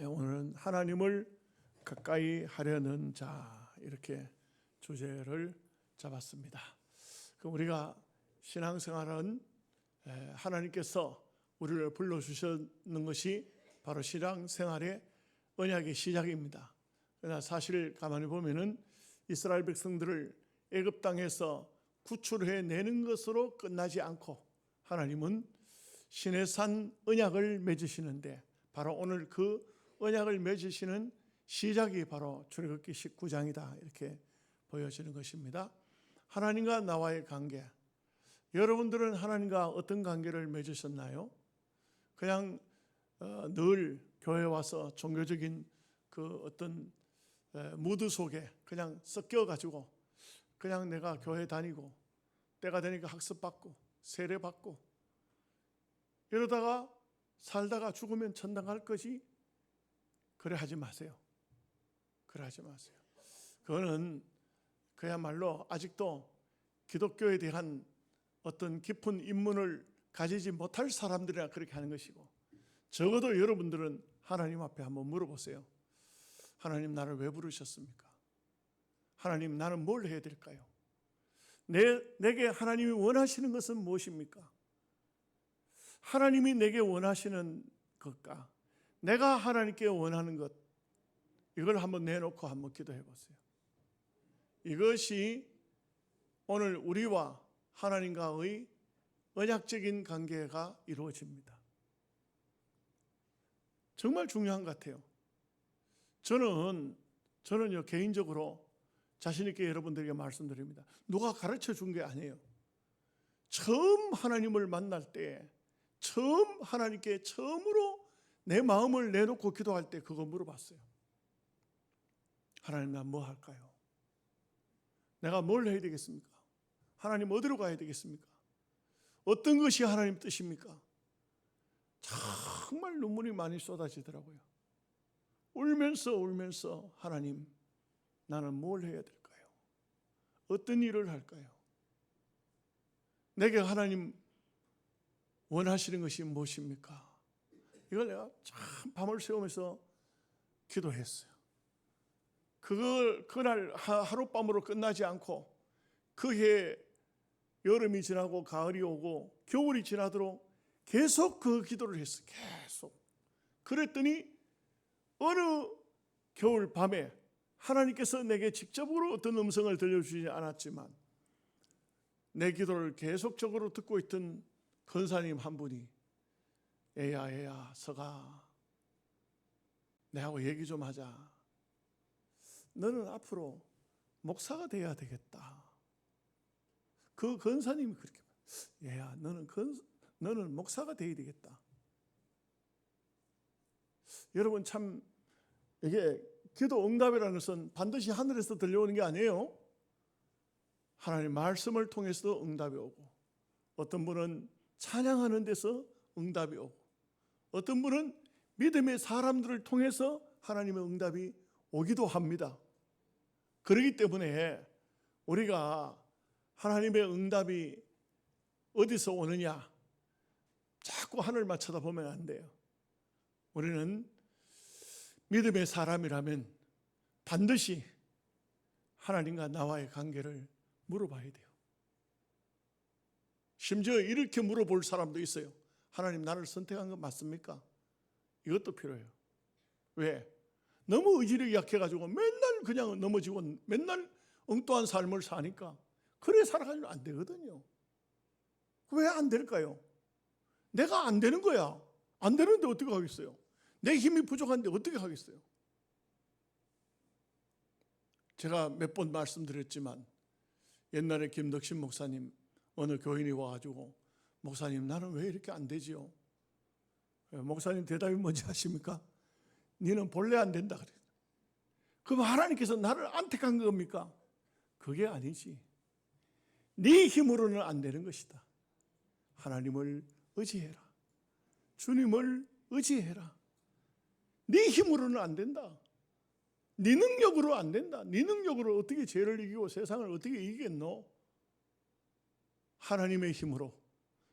오늘은 하나님을 가까이 하려는 자, 이렇게 주제를 잡았습니다. 그럼 우리가 신앙생활은 하나님께서 우리를 불러주셨는 것이 바로 신앙생활의 언약의 시작입니다. 그러나 사실 가만히 보면은 이스라엘 백성들을 애굽 땅에서 구출해내는 것으로 끝나지 않고 하나님은 시내산 언약을 맺으시는데, 바로 오늘 그 언약을 맺으시는 시작이 바로 출애굽기 19장이다, 이렇게 보여지는 것입니다. 하나님과 나와의 관계, 여러분들은 하나님과 어떤 관계를 맺으셨나요? 그냥 늘 교회 와서 종교적인 그 어떤 무드 속에 그냥 섞여가지고 그냥 내가 교회 다니고 때가 되니까 학습받고 세례받고 이러다가 살다가 죽으면 천당 갈 것이, 그래 하지 마세요. 그래 하지 마세요. 그거는 그야말로 아직도 기독교에 대한 어떤 깊은 입문을 가지지 못할 사람들이라 그렇게 하는 것이고, 적어도 여러분들은 하나님 앞에 한번 물어보세요. 하나님, 나를 왜 부르셨습니까? 하나님, 나는 뭘 해야 될까요? 내게 하나님이 원하시는 것은 무엇입니까? 하나님이 내게 원하시는 것과 내가 하나님께 원하는 것, 이걸 한번 내놓고 한번 기도해 보세요. 이것이 오늘 우리와 하나님과의 언약적인 관계가 이루어집니다. 정말 중요한 것 같아요. 저는요, 개인적으로 자신 있게 여러분들에게 말씀드립니다. 누가 가르쳐 준 게 아니에요. 처음 하나님을 만날 때, 처음 하나님께 처음으로 내 마음을 내놓고 기도할 때 그거 물어봤어요. 하나님, 나 뭐 할까요? 내가 뭘 해야 되겠습니까? 하나님, 어디로 가야 되겠습니까? 어떤 것이 하나님 뜻입니까? 정말 눈물이 많이 쏟아지더라고요. 울면서 하나님, 나는 뭘 해야 될까요? 어떤 일을 할까요? 내게 하나님 원하시는 것이 무엇입니까? 이걸 내가 참 밤을 새우면서 기도했어요. 그날 하룻밤으로 끝나지 않고 그해 여름이 지나고 가을이 오고 겨울이 지나도록 계속 그 기도를 했어요. 계속. 그랬더니 어느 겨울 밤에 하나님께서 내게 직접으로 어떤 음성을 들려주지 않았지만 내 기도를 계속적으로 듣고 있던 권사님 한 분이, 애야 서가, 내하고 얘기 좀 하자. 너는 앞으로 목사가 돼야 되겠다. 그 권사님이 그렇게, 얘야 너는 목사가 돼야 되겠다. 여러분, 참 이게 기도 응답이라는 것은 반드시 하늘에서 들려오는 게 아니에요. 하나님 말씀을 통해서도 응답이 오고, 어떤 분은 찬양하는 데서 응답이 오고, 어떤 분은 믿음의 사람들을 통해서 하나님의 응답이 오기도 합니다. 그렇기 때문에 우리가 하나님의 응답이 어디서 오느냐 자꾸 하늘만 쳐다보면 안 돼요. 우리는 믿음의 사람이라면 반드시 하나님과 나와의 관계를 물어봐야 돼요. 심지어 이렇게 물어볼 사람도 있어요. 하나님, 나를 선택한 건 맞습니까? 이것도 필요해요. 왜? 너무 의지력이 약해가지고 맨날 그냥 넘어지고 맨날 엉뚱한 삶을 사니까 그래 살아가지고 안 되거든요. 왜 안 될까요? 내가 안 되는 거야. 안 되는데 어떻게 하겠어요? 내 힘이 부족한데 어떻게 하겠어요? 제가 몇 번 말씀드렸지만 옛날에 김덕신 목사님 어느 교인이 와가지고, 목사님, 나는 왜 이렇게 안 되지요? 목사님 대답이 뭔지 아십니까? 너는 본래 안 된다 그래요. 그럼 하나님께서 나를 안 택한 겁니까? 그게 아니지. 네 힘으로는 안 되는 것이다. 하나님을 의지해라. 주님을 의지해라. 네 힘으로는 안 된다. 네 능력으로 안 된다. 네 능력으로 어떻게 죄를 이기고 세상을 어떻게 이기겠노? 하나님의 힘으로,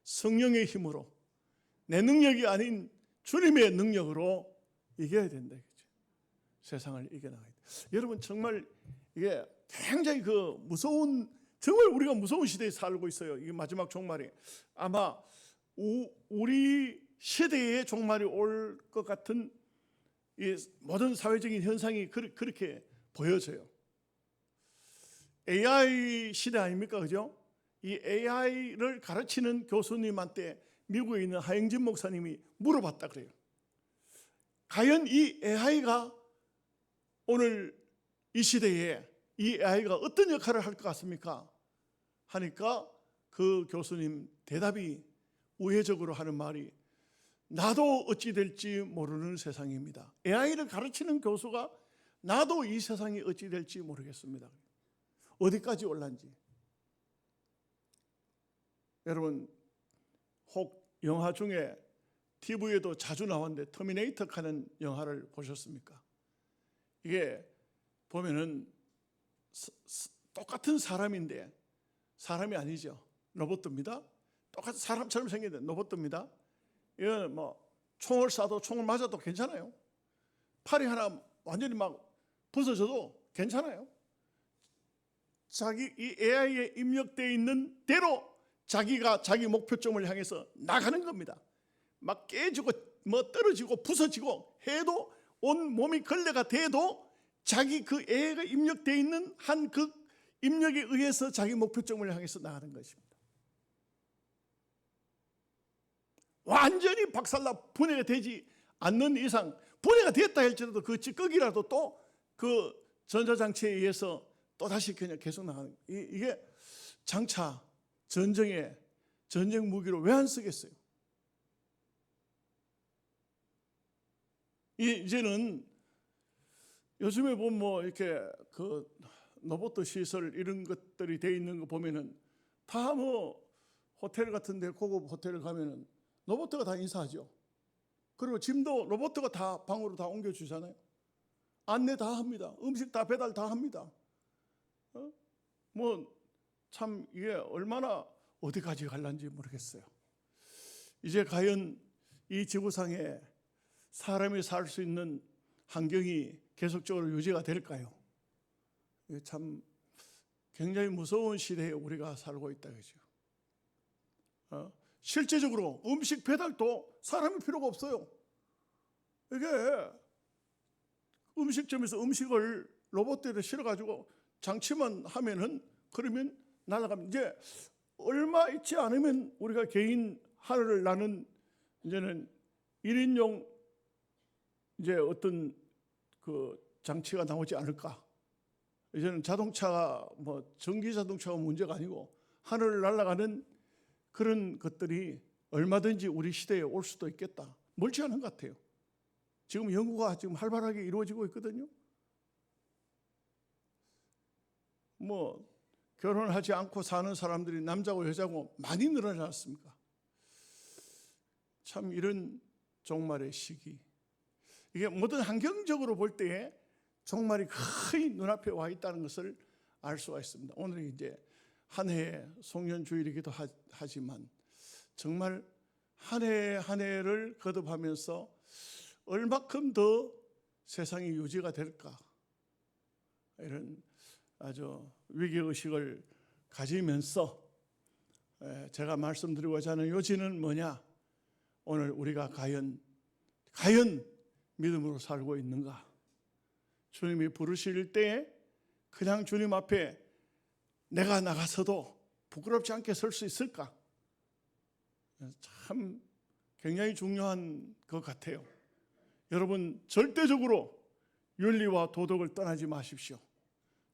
성령의 힘으로, 내 능력이 아닌 주님의 능력으로 이겨야 된다. 세상을 이겨나가야 돼. 여러분 정말 이게 굉장히 그 무서운, 정말 우리가 무서운 시대에 살고 있어요. 이게 마지막 종말이 아마 우리 시대의 종말이 올 것 같은 이 모든 사회적인 현상이 그렇게 보여져요. AI 시대 아닙니까? 그죠? 이 AI를 가르치는 교수님한테 미국에 있는 하영진 목사님이 물어봤다 그래요. 과연 이 AI가 오늘 이 시대에 이 AI가 어떤 역할을 할 것 같습니까? 하니까 그 교수님 대답이 우회적으로 하는 말이, 나도 어찌 될지 모르는 세상입니다. AI를 가르치는 교수가 나도 이 세상이 어찌 될지 모르겠습니다. 어디까지 올란지. 여러분 혹 영화 중에 TV에도 자주 나왔는데 터미네이터 하는 영화를 보셨습니까? 이게 보면은 똑같은 사람인데, 사람이 아니죠. 로봇입니다. 똑같은 사람처럼 생겼는데 로봇입니다. 이건 뭐 총을 쏴도 총을 맞아도 괜찮아요. 팔이 하나 완전히 막 부서져도 괜찮아요. 이 AI에 입력되어 있는 대로 자기가 자기 목표점을 향해서 나가는 겁니다. 막 깨지고 뭐 떨어지고 부서지고 해도, 온 몸이 걸레가 돼도 자기 그 AI가 입력되어 있는 한 그 입력에 의해서 자기 목표점을 향해서 나가는 것입니다. 완전히 박살나 분해가 되지 않는 이상, 분해가 됐다 할지라도 그 찌꺼기라도 또 그 전자장치에 의해서 또다시 그냥 계속 나가는 거예요. 이게 장차 전쟁 무기로 왜 안 쓰겠어요? 이제는 요즘에 보면 뭐 이렇게 그 로봇 시설 이런 것들이 돼 있는 거 보면은 다 뭐 호텔 같은데 고급 호텔 가면은 로봇가 다 인사하죠. 그리고 짐도 로봇가 다 방으로 다 옮겨주잖아요. 안내 다 합니다. 음식 다 배달 다 합니다. 뭐 참 이게 얼마나 어디까지 갈란지 모르겠어요. 이제 과연 이 지구상에 사람이 살 수 있는 환경이 계속적으로 유지가 될까요? 참 굉장히 무서운 시대에 우리가 살고 있다 그죠. 실제적으로 음식 배달도 사람이 필요가 없어요. 이게 음식점에서 음식을 로봇에 실어가지고 장치만 하면은, 그러면 날아가면, 이제 얼마 있지 않으면 우리가 개인 하늘을 나는 이제는 1인용 이제 어떤 그 장치가 나오지 않을까. 이제는 자동차가 뭐 전기 자동차가 문제가 아니고 하늘을 날아가는 그런 것들이 얼마든지 우리 시대에 올 수도 있겠다. 멀지 않은 것 같아요. 지금 연구가 지금 활발하게 이루어지고 있거든요. 뭐 결혼하지 않고 사는 사람들이 남자고 여자고 많이 늘어나지 않습니까? 참 이런 종말의 시기, 이게 모든 환경적으로 볼 때에 종말이 거의 눈앞에 와 있다는 것을 알 수가 있습니다. 오늘이 이제 한 해의 송년주일이기도 하지만 정말 한 해 한 해를 거듭하면서 얼마큼 더 세상이 유지가 될까, 이런 아주 위기의식을 가지면서 제가 말씀드리고자 하는 요지는 뭐냐, 오늘 우리가 과연 믿음으로 살고 있는가? 주님이 부르실 때에 그냥 주님 앞에 내가 나가서도 부끄럽지 않게 설 수 있을까? 참 굉장히 중요한 것 같아요. 여러분 절대적으로 윤리와 도덕을 떠나지 마십시오.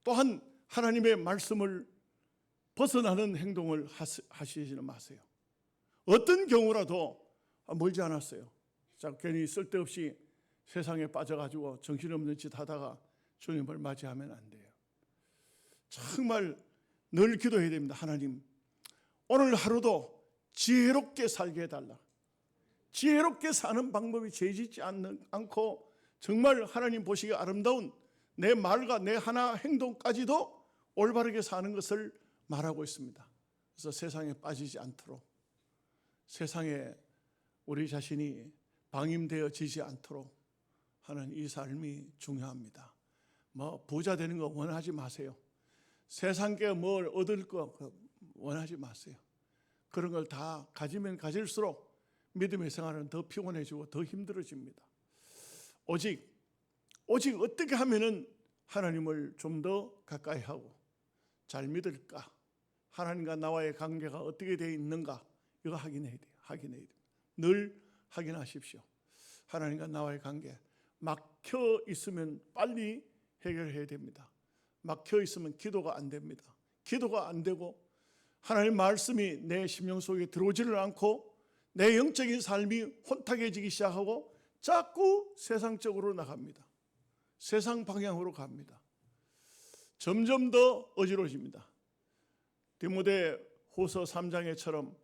또한 하나님의 말씀을 벗어나는 행동을 하시지는 마세요. 어떤 경우라도 멀지 않았어요. 자, 괜히 쓸데없이 세상에 빠져가지고 정신없는 짓 하다가 주님을 맞이하면 안 돼요. 정말 늘 기도해야 됩니다. 하나님, 오늘 하루도 지혜롭게 살게 해달라. 지혜롭게 사는 방법이 죄짓지 않고 정말 하나님 보시기에 아름다운 내 말과 내 하나 행동까지도 올바르게 사는 것을 말하고 있습니다. 그래서 세상에 빠지지 않도록, 세상에 우리 자신이 방임되어지지 않도록 하는 이 삶이 중요합니다. 뭐 부자 되는 거 원하지 마세요. 세상께 뭘 얻을 거 원하지 마세요. 그런 걸 다 가지면 가질수록 믿음의 생활은 더 피곤해지고 더 힘들어집니다. 오직 어떻게 하면은 하나님을 좀 더 가까이 하고 잘 믿을까? 하나님과 나와의 관계가 어떻게 되어 있는가? 이거 확인해야 돼요. 늘 확인하십시오. 하나님과 나와의 관계 막혀 있으면 빨리 해결해야 됩니다. 막혀 있으면 기도가 안 됩니다. 기도가 안 되고 하나님 말씀이 내 심령 속에 들어오지를 않고 내 영적인 삶이 혼탁해지기 시작하고 자꾸 세상적으로 나갑니다. 세상 방향으로 갑니다. 점점 더 어지러워집니다. 디모데후서 3장에처럼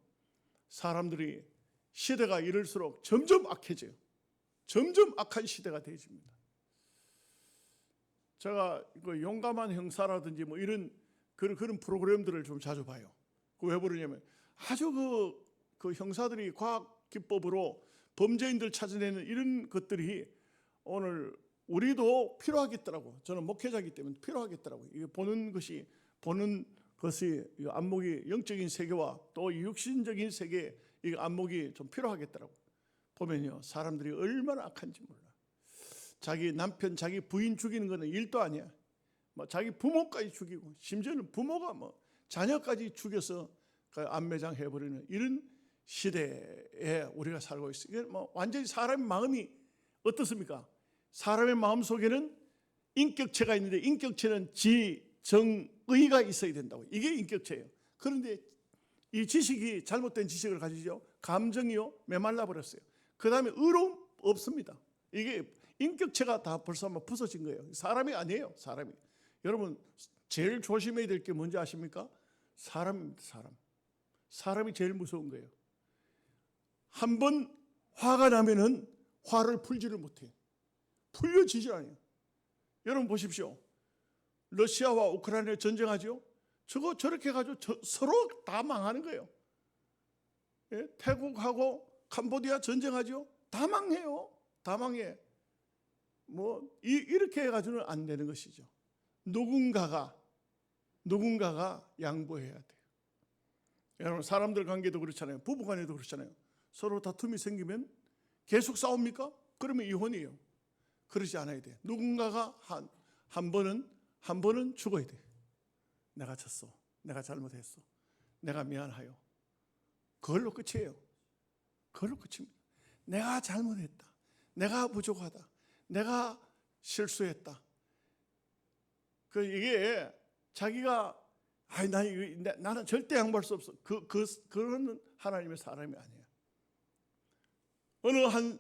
사람들이 시대가 이럴수록 점점 악해져요. 점점 악한 시대가 되어집니다. 제가 용감한 형사라든지 뭐 이런 그런 프로그램들을 좀 자주 봐요. 왜 그러냐면 아주 그 형사들이 과학 기법으로 범죄인들 찾아내는 이런 것들이 오늘 우리도 필요하겠더라고. 저는 목회자이기 때문에 필요하겠더라고요. 이게 보는 것이 안목이 영적인 세계와 또 육신적인 세계 이 안목이 좀 필요하겠더라고. 보면요, 사람들이 얼마나 악한지 몰라. 자기 남편, 자기 부인 죽이는 거는 일도 아니야. 뭐 자기 부모까지 죽이고 심지어는 부모가 뭐 자녀까지 죽여서 안매장 해버리는 이런 시대에 우리가 살고 있어요. 이게 뭐 완전히 사람의 마음이 어떻습니까? 사람의 마음 속에는 인격체가 있는데 인격체는 지정의가 있어야 된다고. 이게 인격체예요. 그런데 이 지식이 잘못된 지식을 가지죠. 감정이요 메말라 버렸어요. 그 다음에 의로움 없습니다. 이게 인격체가 다 벌써 막 부서진 거예요. 사람이 아니에요. 사람이. 여러분 제일 조심해야 될 게 뭔지 아십니까? 사람입니다. 사람이 제일 무서운 거예요. 한번 화가 나면은 화를 풀지를 못해요. 풀려지질 않아요. 여러분 보십시오. 러시아와 우크라이나 전쟁하죠. 저렇게 해가지고 서로 다 망하는 거예요. 예? 태국하고 캄보디아 전쟁하죠. 다 망해요. 다 망해. 이렇게 해가지고는 안 되는 것이죠. 누군가가 양보해야 돼요. 여러분 사람들 관계도 그렇잖아요. 부부간에도 그렇잖아요. 서로 다툼이 생기면 계속 싸웁니까? 그러면 이혼이에요. 그러지 않아야 돼요. 누군가가 한 번은 죽어야 돼요. 내가 졌어. 내가 잘못했어. 내가 미안하여. 그걸로 끝이에요. 그걸로 끝입니다. 내가 잘못했다. 내가 부족하다. 내가 실수했다. 이게 자기가 나는 절대 양보할 수 없어. 그런 하나님의 사람이 아니에요. 어느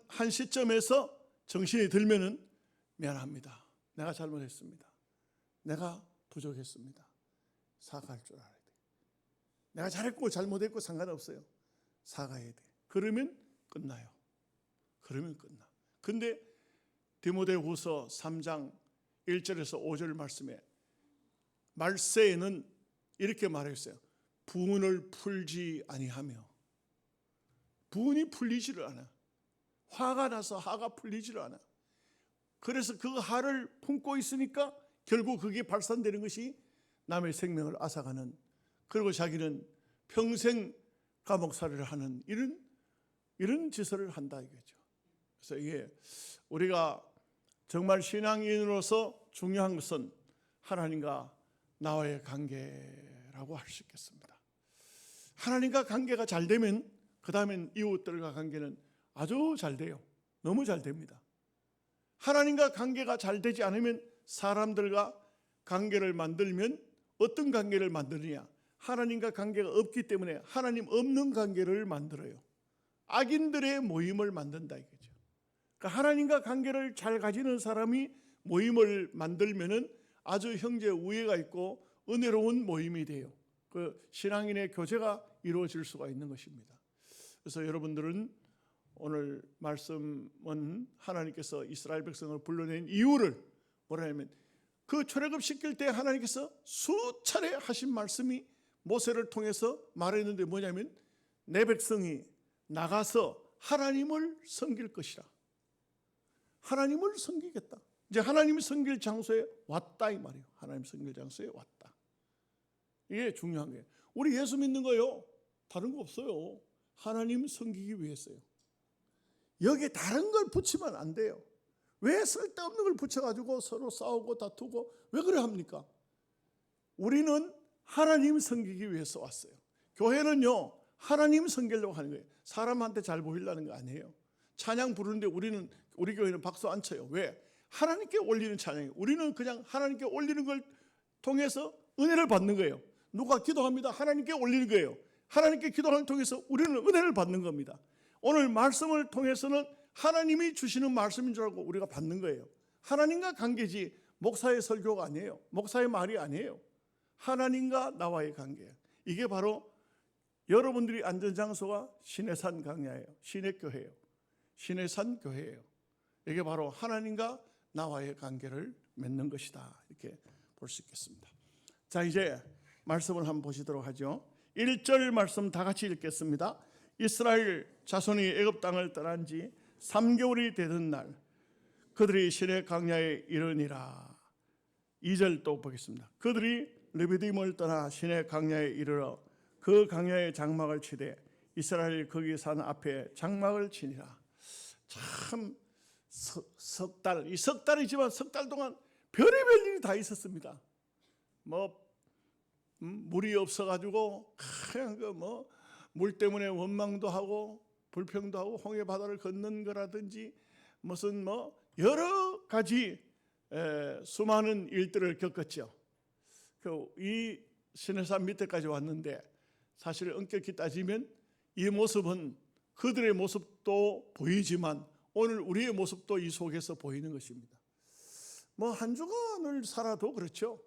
한 시점에서 정신이 들면은 미안합니다. 내가 잘못했습니다. 내가 부족했습니다. 사과할 줄 알아야 돼. 내가 잘했고 잘못했고 상관없어요. 사과해야 돼. 그러면 끝나요. 근데 디모데후서 3장 1절에서 5절 말씀에 말세에는 이렇게 말했어요. 분을 풀지 아니하며. 분이 풀리지를 않아. 화가 나서 화가 풀리지를 않아. 그래서 그 화를 품고 있으니까 결국 그게 발산되는 것이 남의 생명을 앗아가는, 그리고 자기는 평생 감옥살이를 하는 이런 짓을 한다 이거죠. 그래서 이게 우리가 정말 신앙인으로서 중요한 것은 하나님과 나와의 관계라고 할 수 있겠습니다. 하나님과 관계가 잘 되면 그 다음엔 이웃들과 관계는 아주 잘 돼요. 너무 잘 됩니다. 하나님과 관계가 잘 되지 않으면 사람들과 관계를 만들면 어떤 관계를 만드느냐? 하나님과 관계가 없기 때문에 하나님 없는 관계를 만들어요. 악인들의 모임을 만든다 이거죠. 그러니까 하나님과 관계를 잘 가지는 사람이 모임을 만들면은 아주 형제 우애가 있고 은혜로운 모임이 돼요. 그 신앙인의 교제가 이루어질 수가 있는 것입니다. 그래서 여러분들은 오늘 말씀은 하나님께서 이스라엘 백성을 불러낸 이유를 뭐라 하면 그 출애굽시킬 때 하나님께서 수차례 하신 말씀이 모세를 통해서 말했는데 뭐냐면 내 백성이 나가서 하나님을 섬길 것이라. 하나님을 섬기겠다. 이제 하나님이 섬길 장소에 왔다 이 말이에요. 하나님 섬길 장소에 왔다. 이게 중요한 거예요. 우리 예수 믿는 거요, 다른 거 없어요. 하나님 섬기기 위해서요. 여기에 다른 걸 붙이면 안 돼요. 왜 쓸데없는 걸 붙여가지고 서로 싸우고 다투고 왜 그래 합니까? 우리는 하나님 섬기기 위해서 왔어요. 교회는요, 하나님 섬기려고 하는 거예요. 사람한테 잘 보이려는 거 아니에요. 찬양 부르는데 우리 교회는 박수 안 쳐요. 왜? 하나님께 올리는 찬양이에요. 우리는 그냥 하나님께 올리는 걸 통해서 은혜를 받는 거예요. 누가 기도합니다. 하나님께 올리는 거예요. 하나님께 기도하는 통해서 우리는 은혜를 받는 겁니다. 오늘 말씀을 통해서는 하나님이 주시는 말씀인 줄 알고 우리가 받는 거예요. 하나님과 관계지 목사의 설교가 아니에요. 목사의 말이 아니에요. 하나님과 나와의 관계예요. 이게 바로 여러분들이 앉은 장소가 시내산 강야예요. 시내교회예요. 시내산 교회예요. 이게 바로 하나님과 나와의 관계를 맺는 것이다. 이렇게 볼 수 있겠습니다. 자, 이제 말씀을 한번 보시도록 하죠. 1절 말씀 다 같이 읽겠습니다. 이스라엘 자손이 애굽 땅을 떠난 지 3개월이 되던 날 그들이 시내 강야에 이르니라. 2절 또 보겠습니다. 그들이 르비딤을 떠나 시내 강야에 이르러 그 강야에 장막을 치되 이스라엘이 거기 산 앞에 장막을 치니라. 참 석 달, 이 석 달이지만 석 달 동안 별의별 일이 다 있었습니다. 물이 없어가지고 그냥 물 때문에 원망도 하고 불평도 하고 홍해 바다를 걷는 거라든지 무슨 여러 가지 수많은 일들을 겪었죠. 이 시내산 밑에까지 왔는데 사실 엄격히 따지면 이 모습은 그들의 모습도 보이지만 오늘 우리의 모습도 이 속에서 보이는 것입니다. 한 주간을 살아도 그렇죠.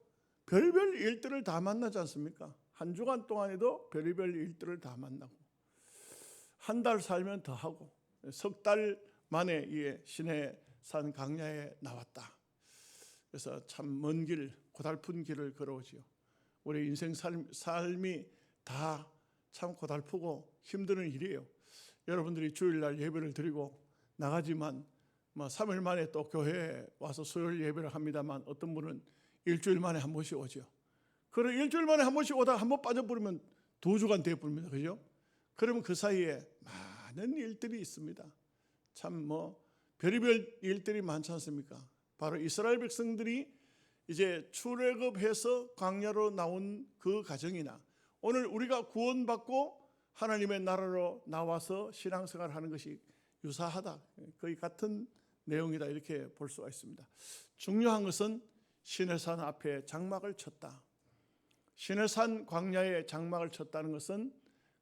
별별 일들을 다 만나지 않습니까? 한 주간 동안에도 별별 일들을 다 만나고 한 달 살면 더 하고 석 달 만에 이 시내산 강야에 나왔다. 그래서 참 먼 길, 고달픈 길을 걸어오지요. 우리 인생 삶이 다 참 고달프고 힘든 일이에요. 여러분들이 주일날 예배를 드리고 나가지만 3일 만에 또 교회에 와서 수요일 예배를 합니다만 어떤 분은 일주일 만에 한 번씩 오죠. 그럼 일주일 만에 한 번씩 오다가 한 번 빠져버리면 2주간 돼버립니다. 그죠? 그러면 그 사이에 많은 일들이 있습니다. 참 별의별 일들이 많지 않습니까? 바로 이스라엘 백성들이 이제 출애굽해서 광야로 나온 그 과정이나 오늘 우리가 구원받고 하나님의 나라로 나와서 신앙생활을 하는 것이 유사하다. 거의 같은 내용이다. 이렇게 볼 수가 있습니다. 중요한 것은 시내산 앞에 장막을 쳤다. 시내산 광야에 장막을 쳤다는 것은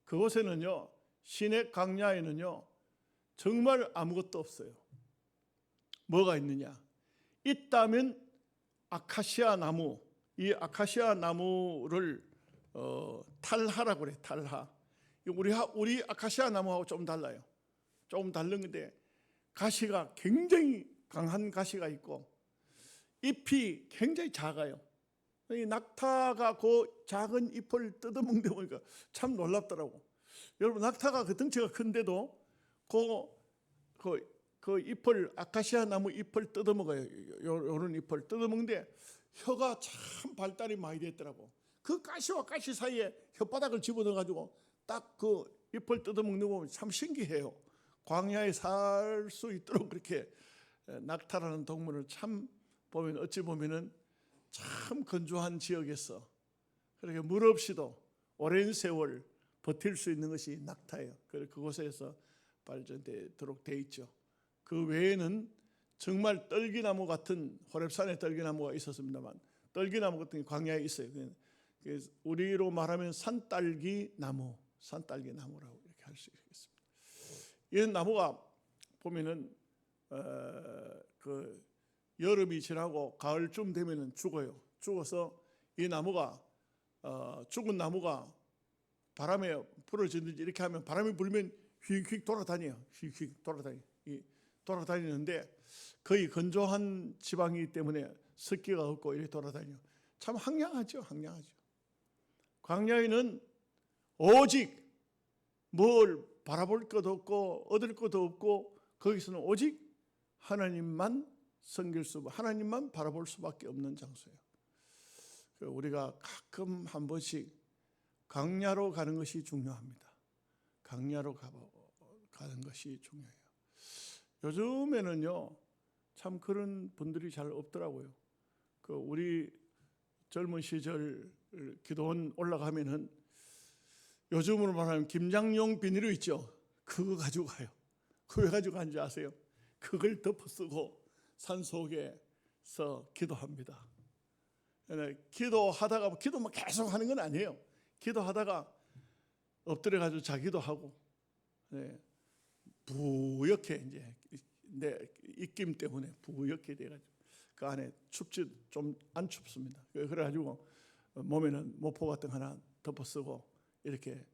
그곳에는요, 시내 광야에는요 정말 아무것도 없어요. 뭐가 있느냐? 있다면 아카시아 나무, 이 아카시아 나무를 탈하라고 그래. 탈하. 우리 아카시아 나무하고 좀 달라요. 조금 다른 건데 가시가 굉장히 강한 가시가 있고 잎이 굉장히 작아요. 이 낙타가 그 작은 잎을 뜯어먹는 보니까 참 놀랍더라고. 여러분, 낙타가 그 덩치가 큰데도 그 잎을, 아카시아 나무 잎을 뜯어먹어요. 요런 잎을 뜯어먹는데 혀가 참 발달이 많이 됐더라고. 그 가시와 가시 사이에 혓바닥을 집어넣어가지고 딱 그 잎을 뜯어먹는 거 보면 참 신기해요. 광야에 살 수 있도록 그렇게 낙타라는 동물을 참 보면 어찌 보면은 참 건조한 지역에서 그렇게 물 없이도 오랜 세월 버틸 수 있는 것이 낙타예요. 그래서 그곳에서 발전되도록 돼 있죠. 그 외에는 정말 떨기나무 같은, 호렙산에 떨기나무가 있었습니다만 떨기나무 같은 게 광야에 있어요. 그래서 우리로 말하면 산딸기 나무라고 이렇게 할 수 있겠습니다. 이 나무가 보면은 그 여름이 지나고 가을쯤 되면은 죽어요. 죽어서 이 나무가 죽은 나무가 바람에 부러지든지 이렇게 하면 바람이 불면 휙휙 돌아다녀요. 휙휙 돌아다니는데 거의 건조한 지방이기 때문에 습기가 없고 이렇게 돌아다녀요. 참 황량하죠. 광야에는 오직 뭘 바라볼 것도 없고 얻을 것도 없고 거기서는 오직 하나님만 섬길 하나님만 바라볼 수밖에 없는 장소예요. 우리가 가끔 한 번씩 광야로 가는 것이 중요합니다. 광야로 가는 것이 중요해요. 요즘에는요, 참 그런 분들이 잘 없더라고요. 우리 젊은 시절 기도원 올라가면은 요즘으로 말하면 김장용 비닐로 있죠. 그거 가지고 가요. 그거 왜 가지고 가는지 아세요? 그걸 덮어쓰고 산 속에서 기도합니다. 기도하다가 기도만 계속 하는 건 아니에요. 기도하다가 엎드려 가지고 자기도 하고, 부옇게 이제 내 입김 때문에 부옇게 돼가지고 그 안에 춥지 좀 안 춥습니다. 그래가지고 몸에는 모포 같은 거 하나 덮어쓰고 이렇게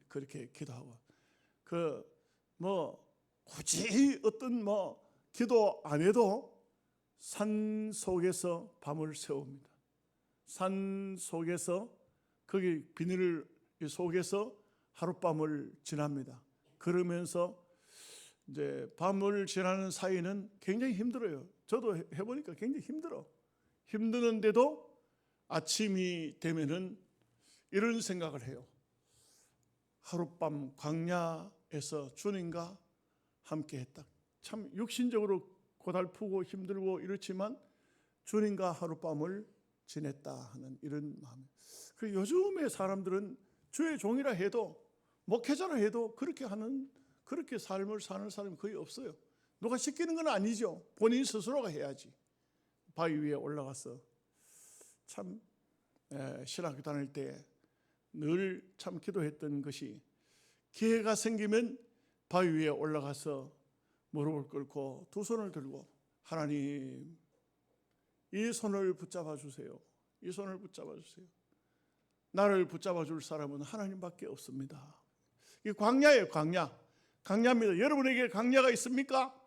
그렇게 기도하고, 굳이 어떤 기도 안 해도 산 속에서 밤을 새웁니다. 산 속에서 거기 비닐 속에서 하룻밤을 지납니다. 그러면서 이제 밤을 지나는 사이는 굉장히 힘들어요. 저도 해보니까 굉장히 힘드는데도 아침이 되면은 이런 생각을 해요. 하룻밤 광야에서 주님과 함께 했다. 참 육신적으로 고달프고 힘들고 이렇지만 주님과 하룻밤을 지냈다 하는 이런 마음. 그리고 요즘의 사람들은 주의 종이라 해도 목회자라 해도 그렇게 삶을 사는 사람이 거의 없어요. 누가 시키는 건 아니죠. 본인 스스로가 해야지. 바위 위에 올라가서 참 신학교 다닐 때 늘 참 기도했던 것이, 기회가 생기면 바위 위에 올라가서 무릎을 꿇고 두 손을 들고, 하나님 이 손을 붙잡아 주세요. 이 손을 붙잡아 주세요. 나를 붙잡아 줄 사람은 하나님밖에 없습니다. 이 광야예요. 광야입니다. 여러분에게 광야가 있습니까?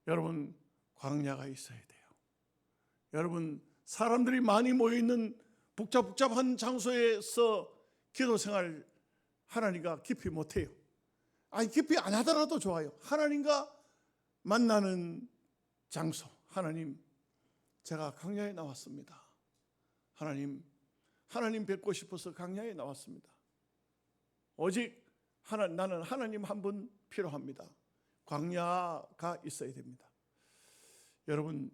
여러분, 광야가 있어야 돼요. 여러분, 사람들이 많이 모여있는 복잡한 장소에서 기도 생활 하나님과 깊이 못해요. 깊이 안 하더라도 좋아요. 하나님과 만나는 장소. 하나님, 제가 광야에 나왔습니다. 하나님 뵙고 싶어서 광야에 나왔습니다. 오직 나는 하나님 한 분 필요합니다. 광야가 있어야 됩니다. 여러분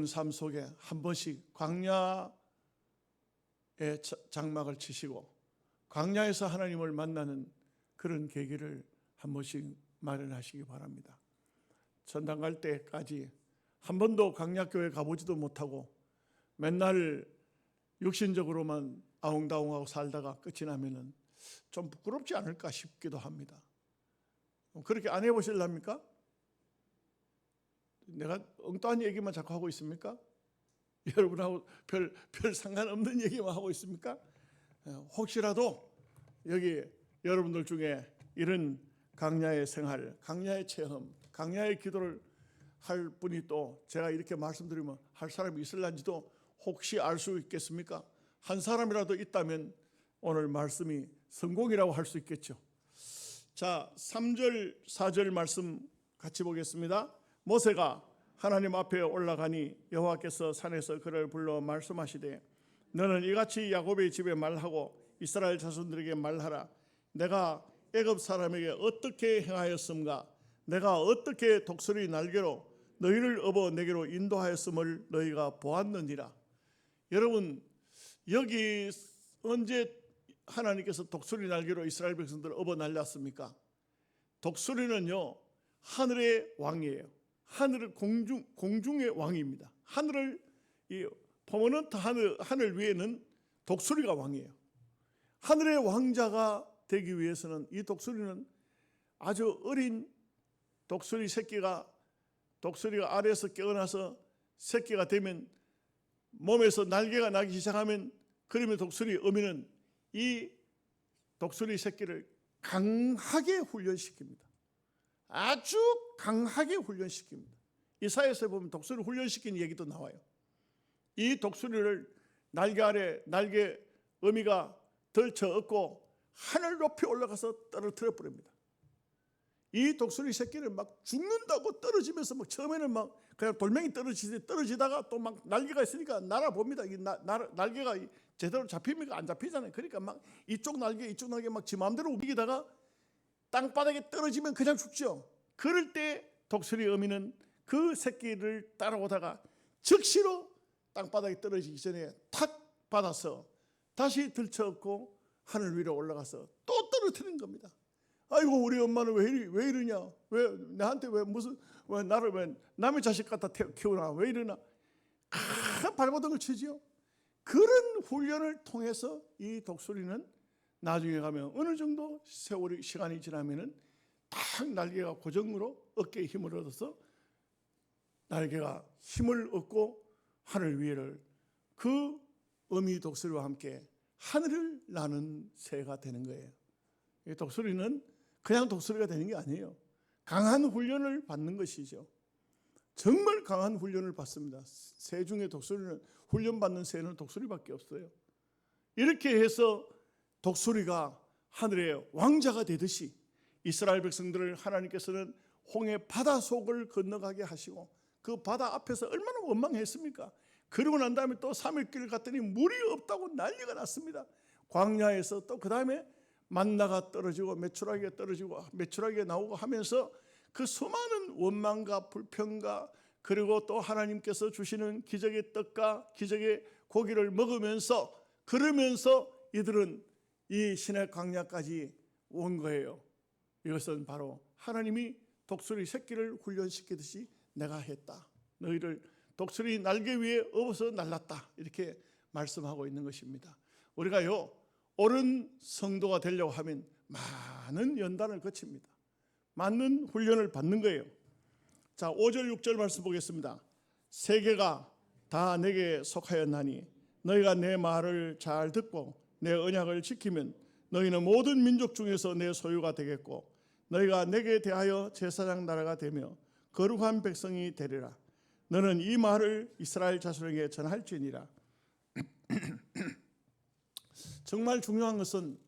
삶 속에 한 번씩 광야의 장막을 치시고 광야에서 하나님을 만나는 그런 계기를 한 번씩 마련하시기 바랍니다. 전당 갈 때까지 한 번도 광야교회 가보지도 못하고 맨날 육신적으로만 아웅다웅하고 살다가 끝이 나면은 좀 부끄럽지 않을까 싶기도 합니다. 그렇게 안 해보실랍니까? 내가 엉뚱한 얘기만 자꾸 하고 있습니까? 여러분하고 별 상관없는 얘기만 하고 있습니까? 혹시라도 여기 여러분들 중에 이런 광야의 생활, 광야의 체험, 광야의 기도를 할 분이 또 제가 이렇게 말씀드리면 할 사람이 있을런지도 혹시 알 수 있겠습니까? 한 사람이라도 있다면 오늘 말씀이 성공이라고 할 수 있겠죠. 자, 3절 4절 말씀 같이 보겠습니다. 모세가 하나님 앞에 올라가니 여호와께서 산에서 그를 불러 말씀하시되, 너는 이같이 야곱의 집에 말하고 이스라엘 자손들에게 말하라. 내가 애굽 사람에게 어떻게 행하였음가? 내가 어떻게 독수리 날개로 너희를 업어 내게로 인도하였음을 너희가 보았느니라. 여러분, 여기 언제 하나님께서 독수리 날개로 이스라엘 백성들을 업어 날렸습니까? 독수리는요, 하늘의 왕이에요. 공중의 왕입니다. 하늘을 퍼머넌트 하늘 위에는 독수리가 왕이에요. 하늘의 왕자가 되기 위해서는 이 독수리는 아주 어린 독수리가 알에서 깨어나서 새끼가 되면 몸에서 날개가 나기 시작하면, 그러면 독수리 어미는 이 독수리 새끼를 강하게 훈련시킵니다. 아주 강하게 훈련시킵니다. 이사야서에 보면 독수리 훈련시킨 얘기도 나와요. 이 독수리를 날개 아래 날개 어미가 덜쳐 얻고 하늘 높이 올라가서 떨어뜨려 버립니다. 이 독수리 새끼는 막 죽는다고 떨어지면서 막 처음에는 막 그냥 돌멩이 떨어지다가 또 막 날개가 있으니까 날아봅니다. 이 날개가 제대로 잡힙니까? 안 잡히잖아요. 그러니까 막 이쪽 날개 막 지 마음대로 움직이다가 땅바닥에 떨어지면 그냥 죽죠. 그럴 때 독수리 어미는 그 새끼를 따라오다가 즉시로 땅바닥에 떨어지기 전에 탁 받아서 다시 들쳐업고 하늘 위로 올라가서 또 떨어뜨리는 겁니다. 아이고 우리 엄마는 왜 이러냐? 왜 나한테 왜 나를 왜 남의 자식 갖다 키우나? 왜 이러나? 큰 발버둥을 치지요. 그런 훈련을 통해서 이 독수리는 나중에 가면 어느 정도 시간이 지나면은 딱 날개가 고정으로 어깨에 힘을 얻어서 날개가 힘을 얻고 하늘 위를 그 어미 독수리와 함께 하늘을 나는 새가 되는 거예요. 이 독수리는 그냥 독수리가 되는 게 아니에요. 강한 훈련을 받는 것이죠. 정말 강한 훈련을 받습니다. 새 중에 독수리는 훈련받는 새는 독수리밖에 없어요. 이렇게 해서 독수리가 하늘의 왕자가 되듯이 이스라엘 백성들을 하나님께서는 홍해 바다 속을 건너가게 하시고 그 바다 앞에서 얼마나 원망했습니까? 그러고 난 다음에 또 3일 길을 갔더니 물이 없다고 난리가 났습니다. 광야에서 또 그 다음에 만나가 떨어지고 메추라기가 떨어지고 메추라기가 나오고 하면서 그 수많은 원망과 불평과 그리고 또 하나님께서 주시는 기적의 떡과 기적의 고기를 먹으면서 그러면서 이들은 이 시내 광야까지 온 거예요. 이것은 바로 하나님이 독수리 새끼를 훈련시키듯이 내가 했다. 너희를 독수리 날개 위에 업어서 날랐다. 이렇게 말씀하고 있는 것입니다. 우리가요 옳은 성도가 되려고 하면 많은 연단을 거칩니다. 많은 훈련을 받는 거예요. 자, 5절 6절 말씀 보겠습니다. 세계가 다 내게 속하였나니 너희가 내 말을 잘 듣고 내 언약을 지키면 너희는 모든 민족 중에서 내 소유가 되겠고 너희가 내게 대하여 제사장 나라가 되며 거룩한 백성이 되리라. 너는 이 말을 이스라엘 자손에게 전할지니라. 정말 중요한 것은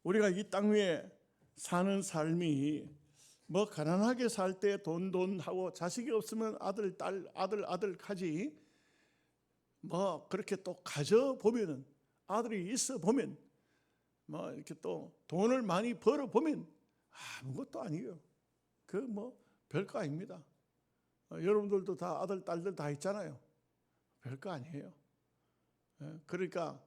우리가 이 땅 위에 사는 삶이 뭐 가난하게 살 때 돈 하고 자식이 없으면 아들 하지 뭐 그렇게 또 가져 보면은 아들이 있어 보면 뭐 이렇게 또 돈을 많이 벌어 보면 아무것도 아니에요. 그 뭐 별거 아닙니다. 여러분들도 다 아들 딸들 다 있잖아요. 별거 아니에요. 그러니까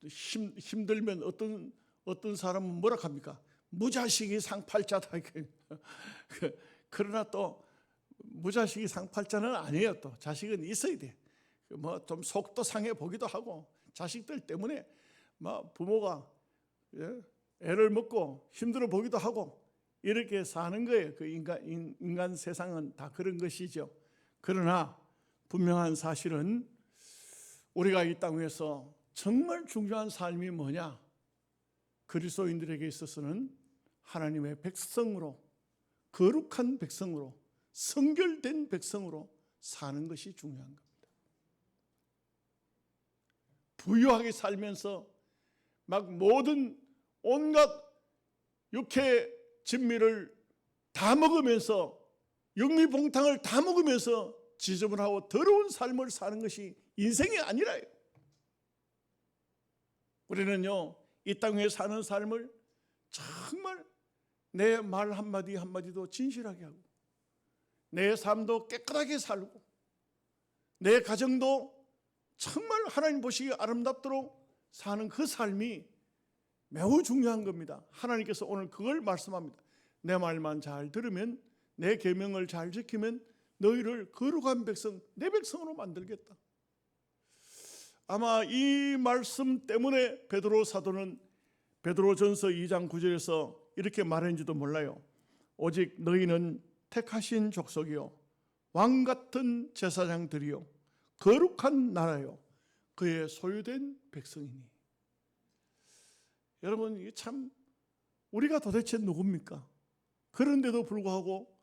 힘들면 어떤 사람은 뭐라 합니까? 무자식이 상팔자다. 그러나 또 무자식이 상팔자는 아니에요. 또 자식은 있어야 돼. 뭐 좀 속도 상해 보기도 하고 자식들 때문에 뭐 부모가 애를 먹고 힘들어 보기도 하고 이렇게 사는 거예요. 그 인간 세상은 다 그런 것이죠. 그러나 분명한 사실은 우리가 이 땅 위에서 정말 중요한 삶이 뭐냐? 그리스도인들에게 있어서는 하나님의 백성으로 거룩한 백성으로 성결된 백성으로 사는 것이 중요한 겁니다. 부유하게 살면서 막 모든 온갖 육회 진미를 다 먹으면서 육미봉탕을 다 먹으면서 지저분하고 더러운 삶을 사는 것이 인생이 아니라요. 우리는요 이 땅에 사는 삶을 정말 내 말 한마디 한마디도 진실하게 하고 내 삶도 깨끗하게 살고 내 가정도 정말 하나님 보시기에 아름답도록 사는 그 삶이 매우 중요한 겁니다. 하나님께서 오늘 그걸 말씀합니다. 내 말만 잘 들으면 내 계명을 잘 지키면 너희를 거룩한 백성, 내 백성으로 만들겠다. 아마 이 말씀 때문에 베드로 사도는 베드로전서 2장 9절에서 이렇게 말했는지도 몰라요. 오직 너희는 택하신 족속이요 왕 같은 제사장들이요 거룩한 나라요 그의 소유된 백성이니. 여러분 이게 참 우리가 도대체 누굽니까? 그런데도 불구하고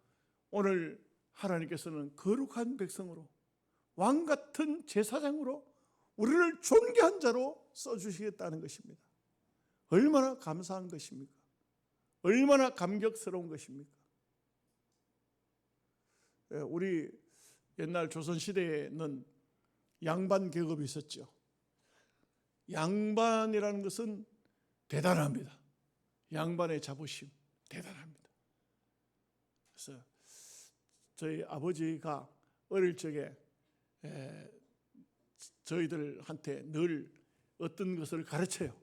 오늘 하나님께서는 거룩한 백성으로 왕 같은 제사장으로 우리를 존귀한 자로 써주시겠다는 것입니다. 얼마나 감사한 것입니까? 얼마나 감격스러운 것입니까? 우리 옛날 조선시대에는 양반 계급이 있었죠. 양반이라는 것은 대단합니다. 양반의 자부심 대단합니다. 그래서 저희 아버지가 어릴 적에 저희들한테 늘 어떤 것을 가르쳐요.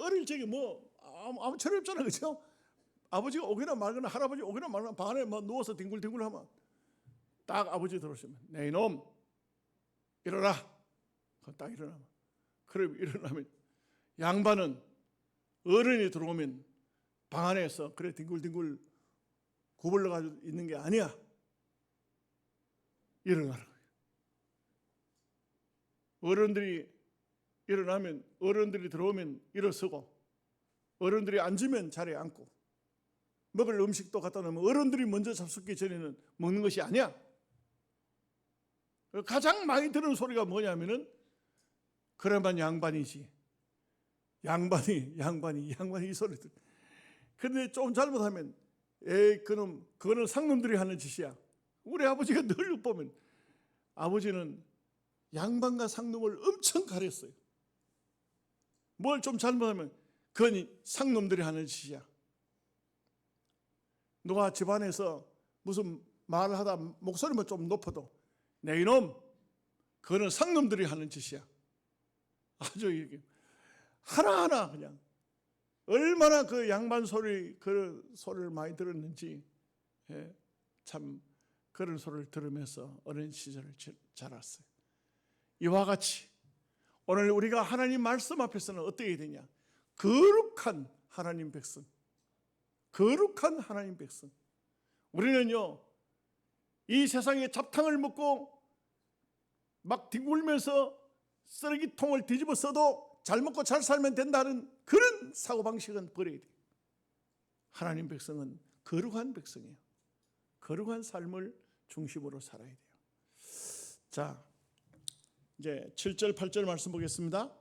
어릴 적에 뭐 아무 철이 없잖아요, 그렇죠? 아버지가 오거나 말거나 할아버지 오거나 말거나 방 안에 뭐 누워서 뒹굴뒹굴하면 딱 아버지 들어오시면 내 이놈 일어나. 딱 일어나면 그럼 일어나면 양반은 어른이 들어오면 방 안에서 그래 뒹굴뒹굴 구불러 가지고 있는 게 아니야. 일어나라고. 어른들이 일어나면 어른들이 들어오면 일어서고 어른들이 앉으면 자리에 앉고 먹을 음식도 갖다 놓으면 어른들이 먼저 잡숫기 전에는 먹는 것이 아니야. 가장 많이 들은 소리가 뭐냐면은 그래만 양반이지. 양반이 이 소리 들. 근데 좀 잘못하면 에이 그거는 상놈들이 하는 짓이야. 우리 아버지가 늘 보면 아버지는 양반과 상놈을 엄청 가렸어요. 뭘 좀 잘못하면 그건 상놈들이 하는 짓이야. 누가 집안에서 무슨 말을 하다 목소리만 좀 높아도 내 이놈 그거는 상놈들이 하는 짓이야. 아주 이렇게 하나하나 그냥 얼마나 그 양반 그런 소리를 많이 들었는지 참 그런 소리를 들으면서 어린 시절을 자랐어요. 이와 같이 오늘 우리가 하나님 말씀 앞에서는 어떻게 해야 되냐? 거룩한 하나님 백성. 거룩한 하나님 백성. 우리는요, 이 세상에 잡탕을 먹고 막 뒹굴면서 쓰레기통을 뒤집어 써도 잘 먹고 잘 살면 된다는 그런 사고방식은 버려야 돼요. 하나님 백성은 거룩한 백성이에요. 거룩한 삶을 중심으로 살아야 돼요. 자, 이제 7절 8절 말씀 보겠습니다.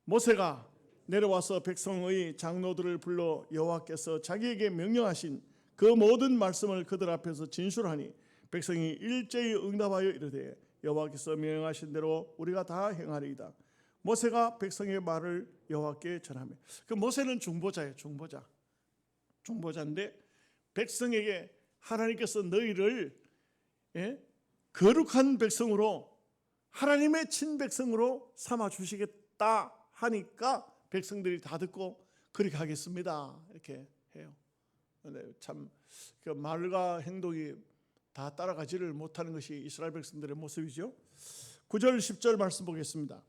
모세가 내려와서 백성의 장로들을 불러 여호와께서 자기에게 명령하신 그 모든 말씀을 그들 앞에서 진술하니 백성이 일제히 응답하여 이르되 여호와께서 명령하신 대로 우리가 다 행하리이다. 모세가 백성의 말을 여호와께 전하며, 그 모세는 중보자예요. 중보자인데 백성에게 하나님께서 너희를 거룩한 백성으로 하나님의 친백성으로 삼아 주시겠다 하니까 백성들이 다 듣고 그렇게 하겠습니다 이렇게 해요. 근데 참 그 말과 행동이 다 따라가지를 못하는 것이 이스라엘 백성들의 모습이죠. 9절 10절 말씀 보겠습니다.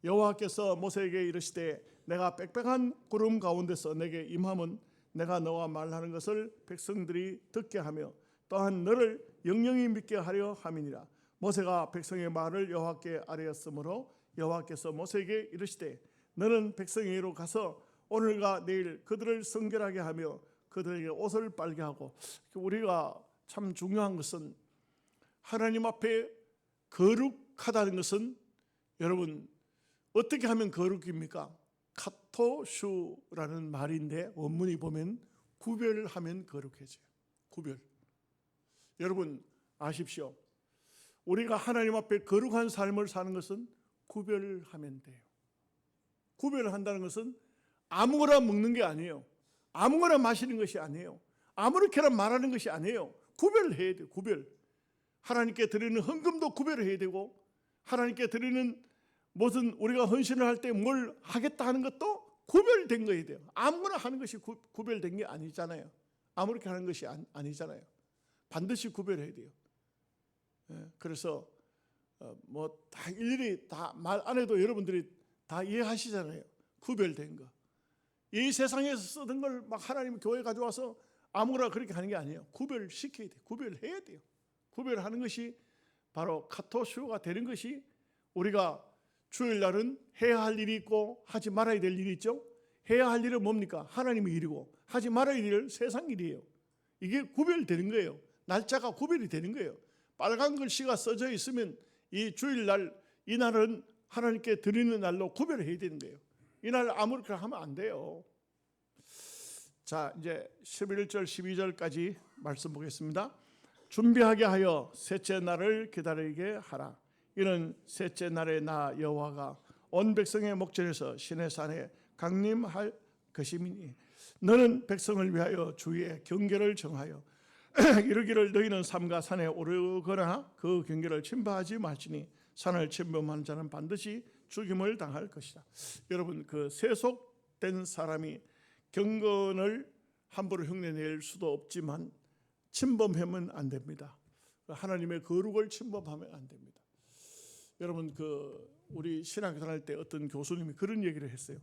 여호와께서 모세에게 이르시되 내가 빽빽한 구름 가운데서 내게 임함은 내가 너와 말하는 것을 백성들이 듣게 하며 또한 너를 영영히 믿게 하려 함이니라. 모세가 백성의 말을 여호와께 아뢰었으므로 여호와께서 모세에게 이르시되 너는 백성에게로 가서 오늘과 내일 그들을 성결하게 하며 그들에게 옷을 빨게 하고. 우리가 참 중요한 것은 하나님 앞에 거룩하다는 것은 여러분 어떻게 하면 거룩입니까? 카토슈라는 말인데 원문이 보면 구별하면 거룩해져요. 구별. 여러분 아십시오. 우리가 하나님 앞에 거룩한 삶을 사는 것은 구별하면 돼요. 구별을 한다는 것은 아무거나 먹는 게 아니에요. 아무거나 마시는 것이 아니에요. 아무렇게나 말하는 것이 아니에요. 구별을 해야 돼요. 구별. 하나님께 드리는 헌금도 구별을 해야 되고 하나님께 드리는 무슨 우리가 헌신을 할 때 뭘 하겠다 하는 것도 구별된 거여야 돼요. 아무거나 하는 것이 구별된 게 아니잖아요. 아무렇게 하는 것이 아니잖아요. 반드시 구별해야 돼요. 그래서 뭐 다 일일이 다 말 안 해도 여러분들이 다 이해하시잖아요. 구별된 거. 이 세상에서 쓰던 걸 막 하나님 교회에 가져와서 아무거나 그렇게 하는 게 아니에요. 구별시켜야 돼요. 구별해야 돼요. 구별하는 것이 바로 카토슈가 되는 것이 우리가 주일날은 해야 할 일이 있고 하지 말아야 될 일이 있죠. 해야 할 일은 뭡니까? 하나님의 일이고 하지 말아야 할 일은 세상 일이에요. 이게 구별되는 거예요. 날짜가 구별이 되는 거예요. 빨간 글씨가 써져 있으면 이 주일날 이 날은 하나님께 드리는 날로 구별해야 되는 거예요. 이날 아무렇게나 하면 안 돼요. 자, 이제 11절 12절까지 말씀 보겠습니다. 준비하게 하여 셋째 날을 기다리게 하라. 이는 셋째 날에 나 여호와가 온 백성의 목전에서 시내 산에 강림할 것임이니 너는 백성을 위하여 주의 경계를 정하여 이르기를 너희는 삼가 산에 오르거나 그 경계를 침범하지 말지니 산을 침범하는 자는 반드시 죽임을 당할 것이다. 여러분, 그 세속된 사람이 경건을 함부로 흉내낼 수도 없지만 침범하면 안 됩니다. 하나님의 거룩을 침범하면 안 됩니다. 여러분, 우리 신학교 다닐 때 어떤 교수님이 그런 얘기를 했어요.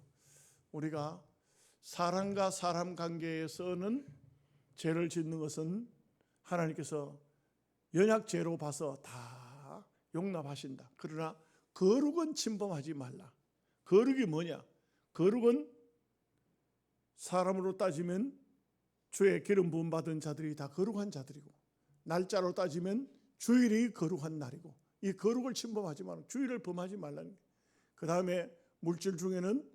우리가 사람과 사람 관계에서는 죄를 짓는 것은 하나님께서 연약죄로 봐서 다 용납하신다. 그러나 거룩은 침범하지 말라. 거룩이 뭐냐? 거룩은 사람으로 따지면 주의 기름 부음 받은 자들이 다 거룩한 자들이고, 날짜로 따지면 주일이 거룩한 날이고, 이 거룩을 침범하지 말라. 주일을 범하지 말라는 게. 그 다음에 물질 중에는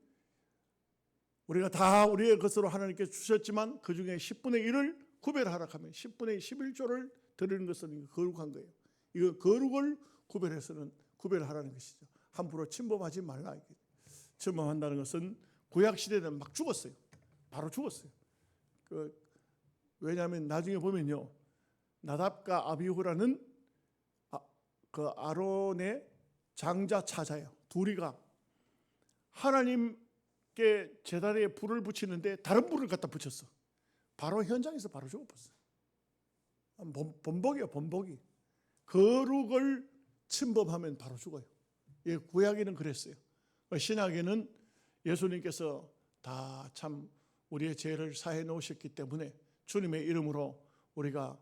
우리가 다 우리의 것으로 하나님께 주셨지만 그 중에 10분의 1을 구별하라 하면 10분의 11조를 드리는 것은 거룩한 거예요. 이거 거룩을 구별해서는 구별하라는 것이죠. 함부로 침범하지 말라. 침범한다는 것은 구약 시대는 막 죽었어요. 바로 죽었어요. 왜냐하면 나중에 보면요, 나답과 아비후라는 그 아론의 장자 차자예요. 둘이가 하나님께 제단에 불을 붙이는데 다른 불을 갖다 붙였어. 바로 현장에서 바로 죽어버렸어요. 번복이에요, 번복이. 거룩을 침범하면 바로 죽어요. 예, 구약에는 그랬어요. 신약에는 예수님께서 다 참 우리의 죄를 사해 놓으셨기 때문에 주님의 이름으로 우리가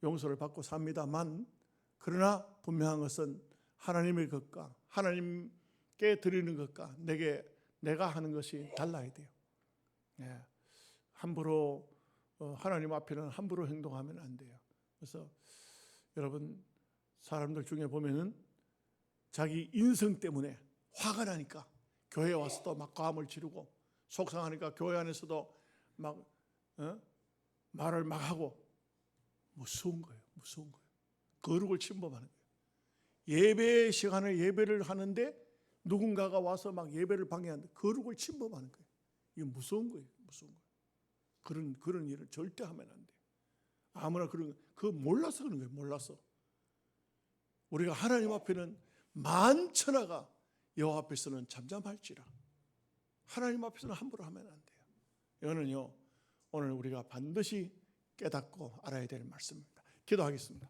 용서를 받고 삽니다만, 그러나 분명한 것은 하나님의 것과 하나님께 드리는 것과 내가 하는 것이 달라야 돼요. 예, 함부로 하나님 앞에는 함부로 행동하면 안 돼요. 그래서 여러분, 사람들 중에 보면은 자기 인성 때문에 화가 나니까 교회에 와서도 막 과음을 지르고, 속상하니까 교회 안에서도 막 말을 막 하고, 무서운 거예요. 무서운 거예요. 거룩을 침범하는 거예요. 예배 시간에 예배를 하는데 누군가가 와서 막 예배를 방해하는데 거룩을 침범하는 거예요. 이게 무서운 거예요. 무서운 거예요. 그런 일을 절대 하면 안 돼요. 아무나 그거 몰라서 그런 거예요. 몰라서. 우리가 하나님 앞에는 만천하가 여호와 앞에서는 잠잠할지라. 하나님 앞에서는 함부로 하면 안 돼요. 이거는요, 오늘 우리가 반드시 깨닫고 알아야 될 말씀입니다. 기도하겠습니다.